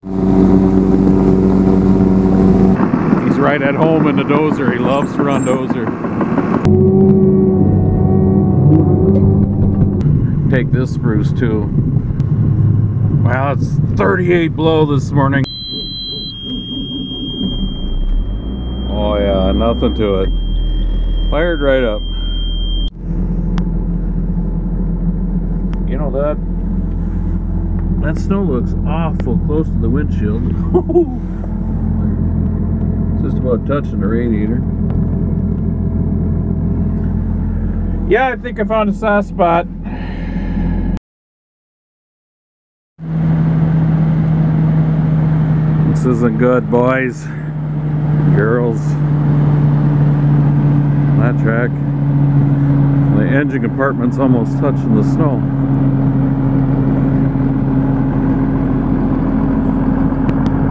He's right at home in the dozer. He loves to run dozer. Take this spruce too. Wow, it's 38 below this morning. Oh yeah, nothing to it. Fired right up. You know that snow looks awful close to the windshield. Just about touching the radiator. Yeah, I think I found a soft spot. This isn't good, boys, girls. That track, the engine compartment's almost touching the snow.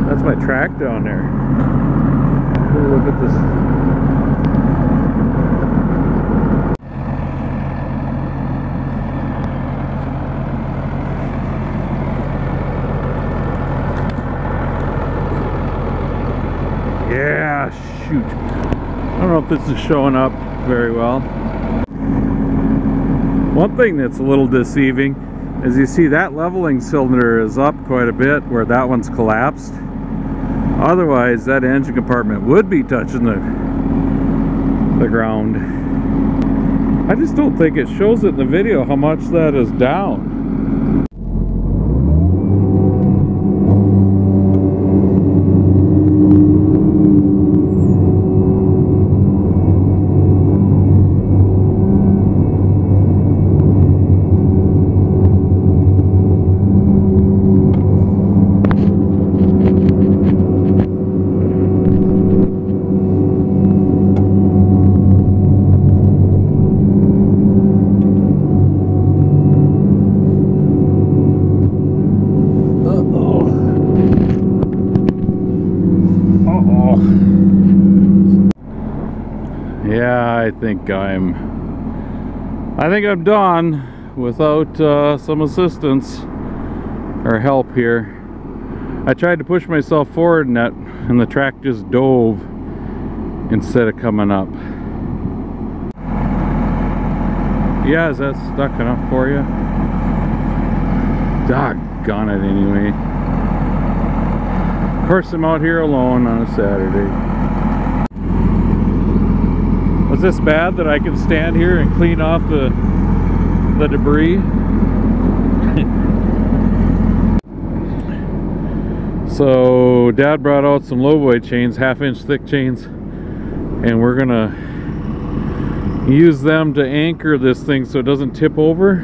That's my track down there. Oh, look at this. Yeah, shoot. I don't know if this is showing up very well. One thing that's a little deceiving is you see that leveling cylinder is up quite a bit where that one's collapsed. Otherwise, that engine compartment would be touching the ground. I just don't think it shows it in the video how much that is down. Yeah, I think I'm done without some assistance or help here. I tried to push myself forward and the track just dove instead of coming up. Yeah, is that stuck enough for you? Doggone it anyway. Of course I'm out here alone on a Saturday. Was this bad that I can stand here and clean off the debris? So Dad brought out some lowboy chains, 1/2 inch thick chains, and we're gonna use them to anchor this thing so it doesn't tip over.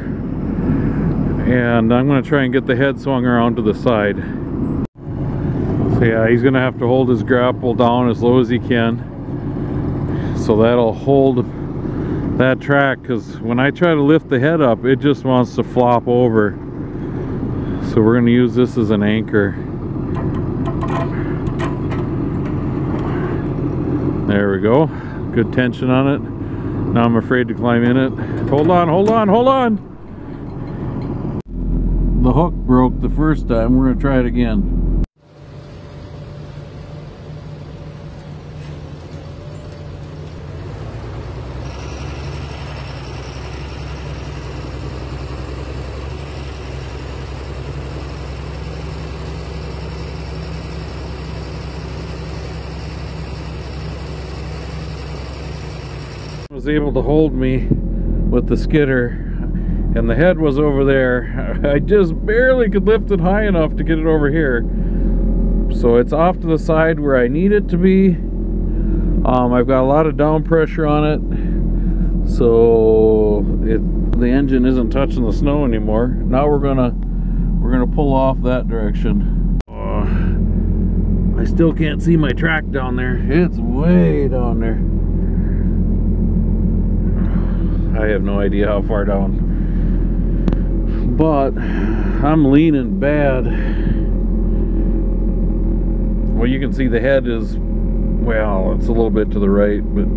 And I'm gonna try and get the head swung around to the side. So yeah, he's gonna have to hold his grapple down as low as he can. So that'll hold that track, because when I try to lift the head up, it just wants to flop over. So we're going to use this as an anchor. There we go. Good tension on it. Now I'm afraid to climb in it. Hold on, hold on, hold on! The hook broke the first time. We're going to try it again. Was able to hold me with the skidder, and the head was over there. I just barely could lift it high enough to get it over here, so it's off to the side where I need it to be. I've got a lot of down pressure on it, so the engine isn't touching the snow anymore. Now we're gonna pull off that direction. I still can't see my track down there. It's way down there. I have no idea how far down, but I'm leaning bad. Well, you can see the head is, well, it's a little bit to the right, but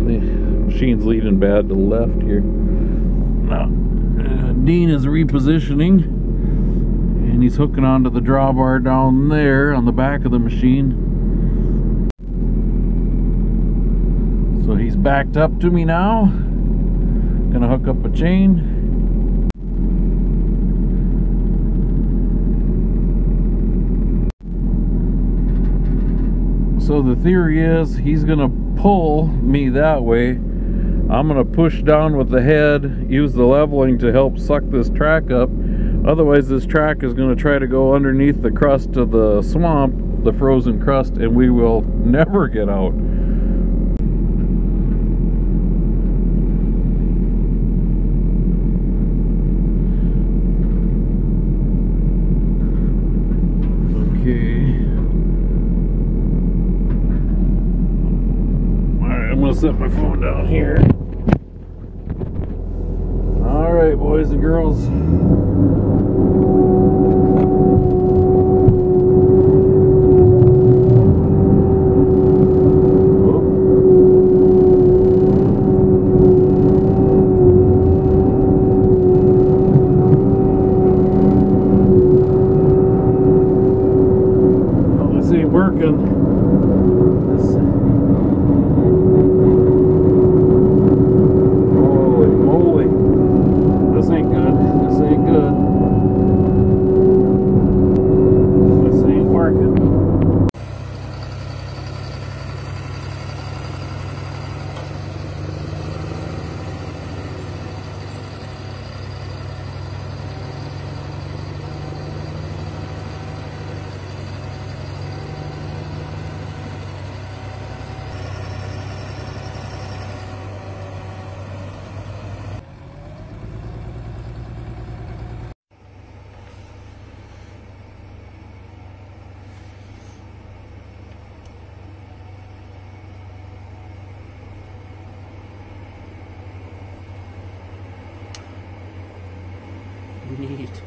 the machine's leaning bad to the left here. Now, Dean is repositioning, and he's hooking onto the drawbar down there on the back of the machine. So he's backed up to me now. Gonna hook up a chain. So the theory is he's gonna pull me that way. I'm gonna push down with the head, use the leveling to help suck this track up. Otherwise this track is gonna try to go underneath the crust of the swamp, the frozen crust, and we will never get out. Set my phone down here. All right, boys and girls. Well, this ain't working. Neat.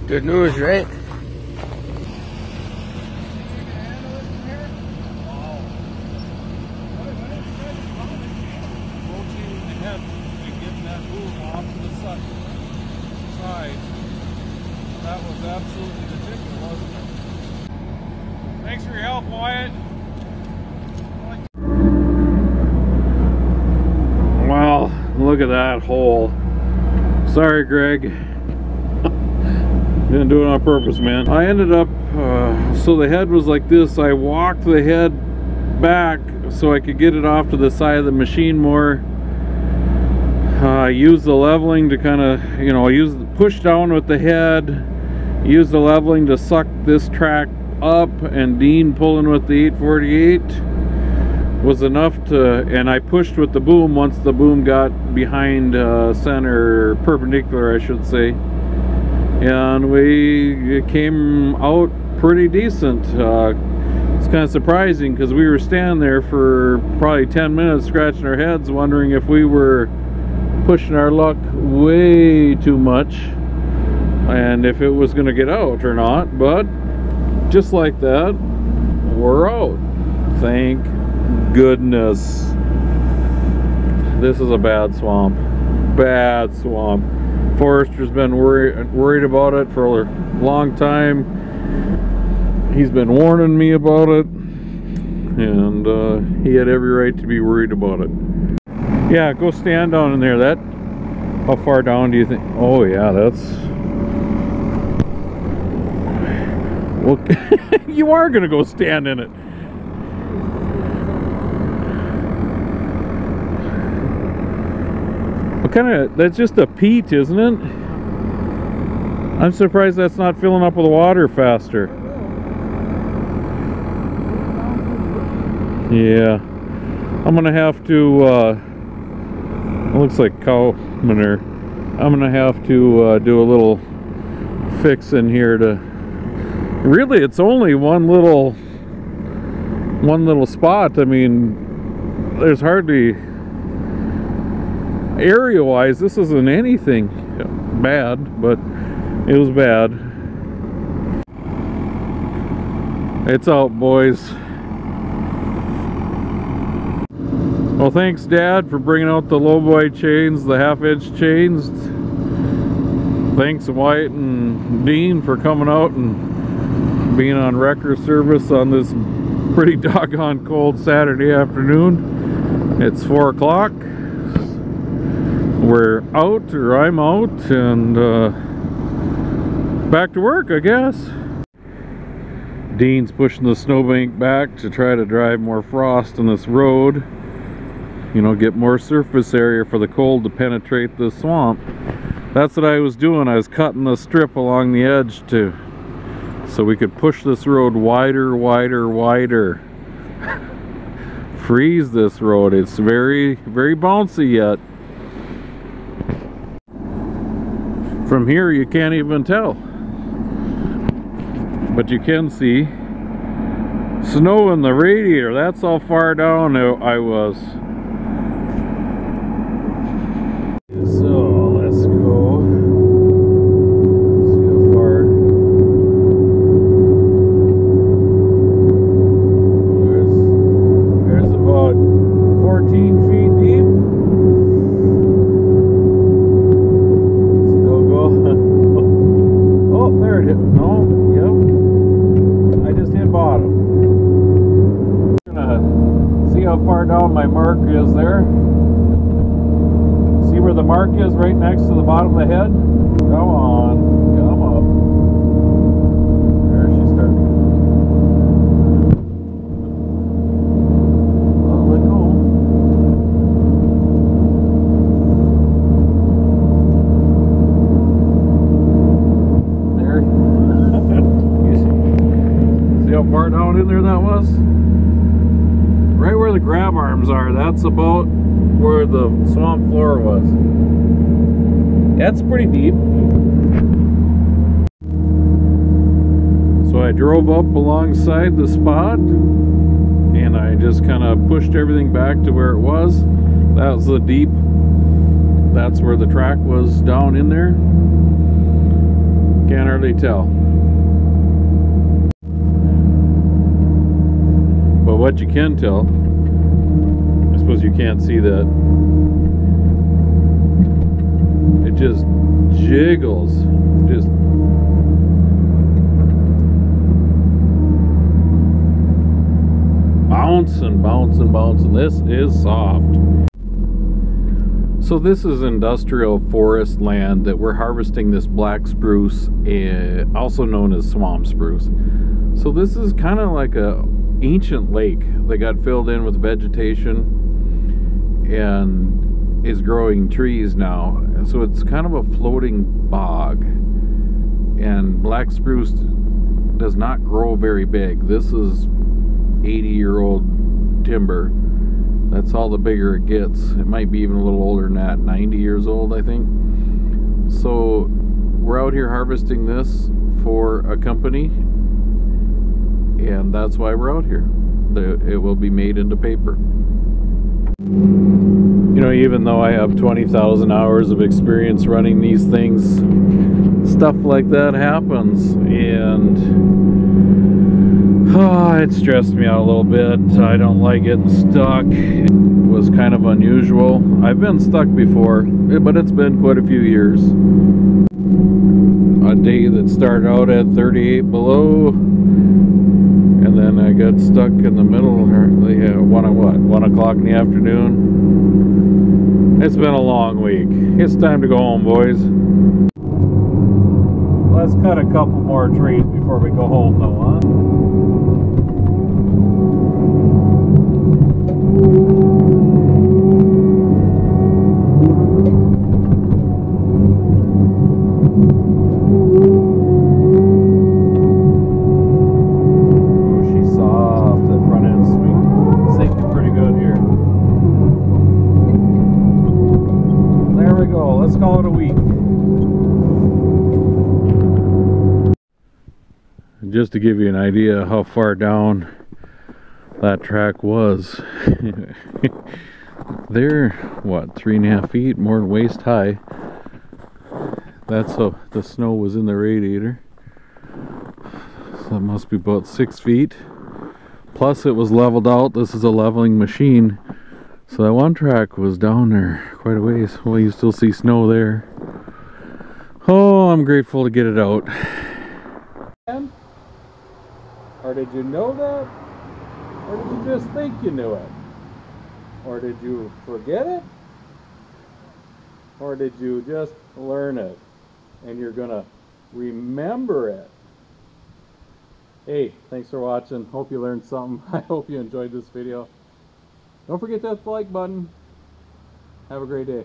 Good news, right? That was absolutely ridiculous, wasn't it? Thanks for your help, Wyatt. Wow, look at that hole. Sorry, Greg. Didn't do it on purpose, man. I ended up, so the head was like this. I walked the head back so I could get it off to the side of the machine more. I used the leveling to kind of, you know, push down with the head. Use the leveling to suck this track up, and Dean pulling with the 848 was enough to, and I pushed with the boom once the boom got behind center, perpendicular I should say, and we came out pretty decent. It's kind of surprising because we were standing there for probably 10 minutes scratching our heads wondering if we were pushing our luck way too much and if it was going to get out or not, but just like that, we're out. Thank goodness. This is a bad swamp. Bad swamp. Forrester's been worried about it for a long time. He's been warning me about it, and he had every right to be worried about it. Yeah, go stand down in there. That, how far down do you think? Oh yeah, that's, well, you are gonna go stand in it. That's just a peat, isn't it? I'm surprised that's not filling up with water faster. Yeah. I'm gonna have to, it looks like cow manure. I'm gonna have to do a little fix in here to, really it's only one little spot. I mean, there's hardly, area wise this isn't anything bad, but it was bad. It's out, boys. Well, thanks Dad for bringing out the lowboy chains, the 1/2-inch chains. Thanks Wyatt and Dean for coming out and being on wrecker service on this pretty doggone cold Saturday afternoon. It's 4 o'clock. We're out, or I'm out, and back to work, I guess. Dean's pushing the snowbank back to try to drive more frost on this road. You know, get more surface area for the cold to penetrate the swamp. That's what I was doing. I was cutting the strip along the edge so we could push this road wider, wider, wider. Freeze this road. It's very, very bouncy yet. From here you can't even tell. But you can see snow in the radiator. That's how far down I was. So let's go. See how far. There's about 14 feet deep. Still going. Oh, there it hit. No, yep. I just hit bottom. I'm gonna see how far down my mark is there. See where the mark is right next to the bottom of the head? Come on, come up. There she starts. Oh, let go. There. See how far down in there that was? Right where the grab arms are, that's about where the swamp floor was. That's pretty deep. So I drove up alongside the spot and I just kind of pushed everything back to where it was. That was the deep. That's where the track was down in there. Can't hardly tell. But what you can tell, I suppose you can't see that, it just jiggles, just bouncing, bouncing, bouncing. This is soft. So this is industrial forest land that we're harvesting, this black spruce, also known as swamp spruce. So this is kind of like a ancient lake that got filled in with vegetation and is growing trees now. So it's kind of a floating bog, and black spruce does not grow very big. This is 80-year-old timber. That's all the bigger it gets. It might be even a little older than that, 90 years old, I think. So we're out here harvesting this for a company, and that's why we're out here. It will be made into paper. You know, even though I have 20,000 hours of experience running these things, stuff like that happens, and it stressed me out a little bit. I don't like getting stuck. It was kind of unusual. I've been stuck before, but it's been quite a few years. A day that started out at 38 below, and then I got stuck in the middle, 1 o'clock in the afternoon. It's been a long week. It's time to go home, boys. Let's cut a couple more trees before we go home, though, huh? let's call it a week. Just to give you an idea how far down that track was. They're what, 3.5 feet, more than waist high. That's how the snow was in the radiator. So that must be about 6 feet. Plus it was leveled out. This is a leveling machine. So that one track was down there quite a ways. Well, you still see snow there. Oh, I'm grateful to get it out. Or did you know that? Or did you just think you knew it? Or did you forget it? Or did you just learn it and you're gonna remember it? Hey, thanks for watching. Hope you learned something. I hope you enjoyed this video. Don't forget to hit the like button. Have a great day.